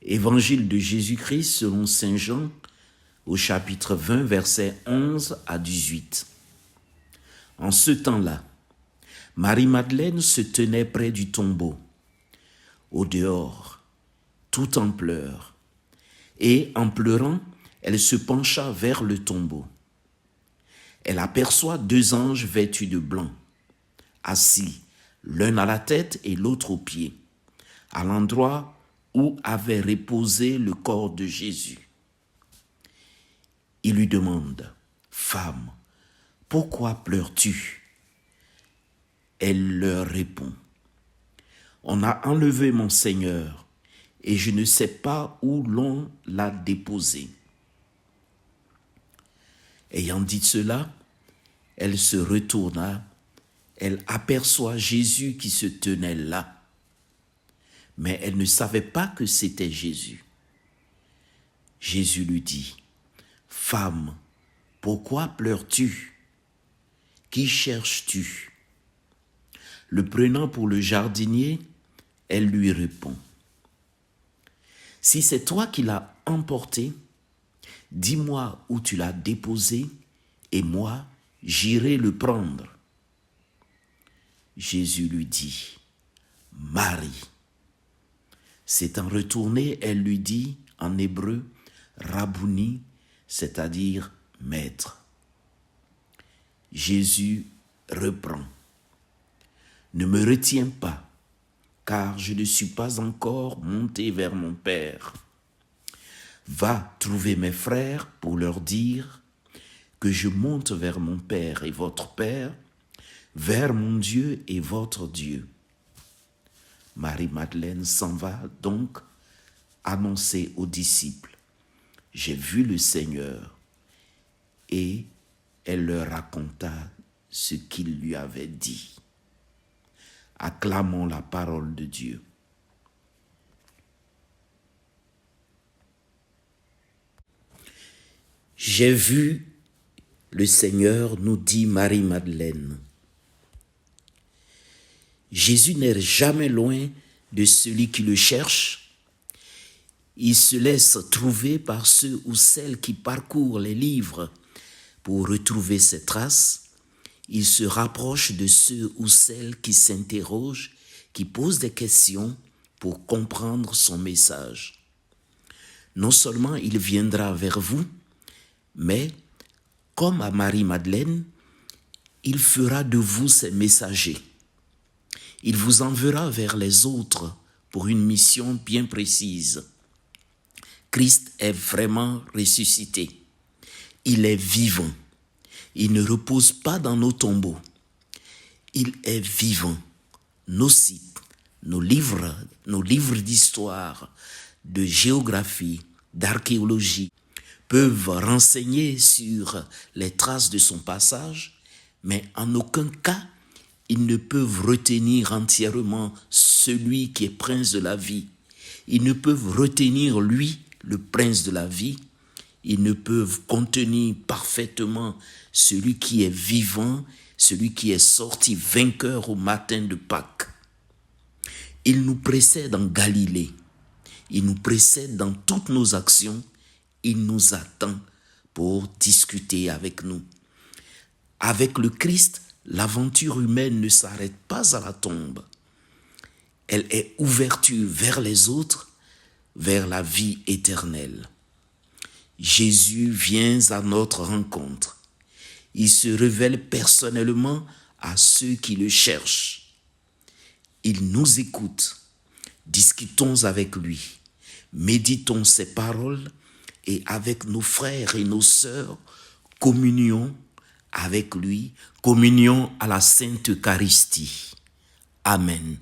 Évangile de Jésus-Christ selon saint Jean, au chapitre 20, versets 11 à 18. En ce temps-là, Marie-Madeleine se tenait près du tombeau, au dehors, tout en pleurs. Et en pleurant, elle se pencha vers le tombeau. Elle aperçoit 2 anges vêtus de blanc, assis, l'un à la tête et l'autre aux pieds, à l'endroit où avait reposé le corps de Jésus. Il lui demande, « Femme, pourquoi pleures-tu » Elle leur répond, « On a enlevé mon Seigneur, et je ne sais pas où l'on l'a déposé. » Ayant dit cela, elle se retourna, elle aperçoit Jésus qui se tenait là. Mais elle ne savait pas que c'était Jésus. Jésus lui dit, « Femme, pourquoi pleures-tu? Qui cherches-tu » Le prenant pour le jardinier, elle lui répond, « Si c'est toi qui l'as emporté, dis-moi où tu l'as déposé, et moi, j'irai le prendre. » Jésus lui dit, « Marie. » S'étant retournée, elle lui dit en hébreu, « Rabouni », c'est-à-dire « maître ». Jésus reprend, « Ne me retiens pas, car je ne suis pas encore monté vers mon Père. Va trouver mes frères pour leur dire que je monte vers mon Père et votre Père, vers mon Dieu et votre Dieu. » Marie-Madeleine s'en va donc annoncer aux disciples, « J'ai vu le Seigneur. » Et elle leur raconta ce qu'il lui avait dit. Acclamons la parole de Dieu. J'ai vu le Seigneur, nous dit Marie-Madeleine. Jésus n'est jamais loin de celui qui le cherche. Il se laisse trouver par ceux ou celles qui parcourent les livres pour retrouver ses traces. Il se rapproche de ceux ou celles qui s'interrogent, qui posent des questions pour comprendre son message. Non seulement il viendra vers vous, mais comme à Marie-Madeleine, il fera de vous ses messagers. Il vous enverra vers les autres pour une mission bien précise. Christ est vraiment ressuscité. Il est vivant. Il ne repose pas dans nos tombeaux. Il est vivant. Nos sites, nos livres d'histoire, de géographie, d'archéologie peuvent renseigner sur les traces de son passage, mais en aucun cas ils ne peuvent retenir entièrement celui qui est prince de la vie. Ils ne peuvent retenir lui, le prince de la vie. Ils ne peuvent contenir parfaitement celui qui est vivant, celui qui est sorti vainqueur au matin de Pâques. Il nous précède en Galilée. Il nous précède dans toutes nos actions. Il nous attend pour discuter avec nous. Avec le Christ, l'aventure humaine ne s'arrête pas à la tombe. Elle est ouverture vers les autres, vers la vie éternelle. Jésus vient à notre rencontre. Il se révèle personnellement à ceux qui le cherchent. Il nous écoute. Discutons avec lui. Méditons ses paroles et avec nos frères et nos sœurs, communions avec lui, communion à la Sainte Eucharistie. Amen.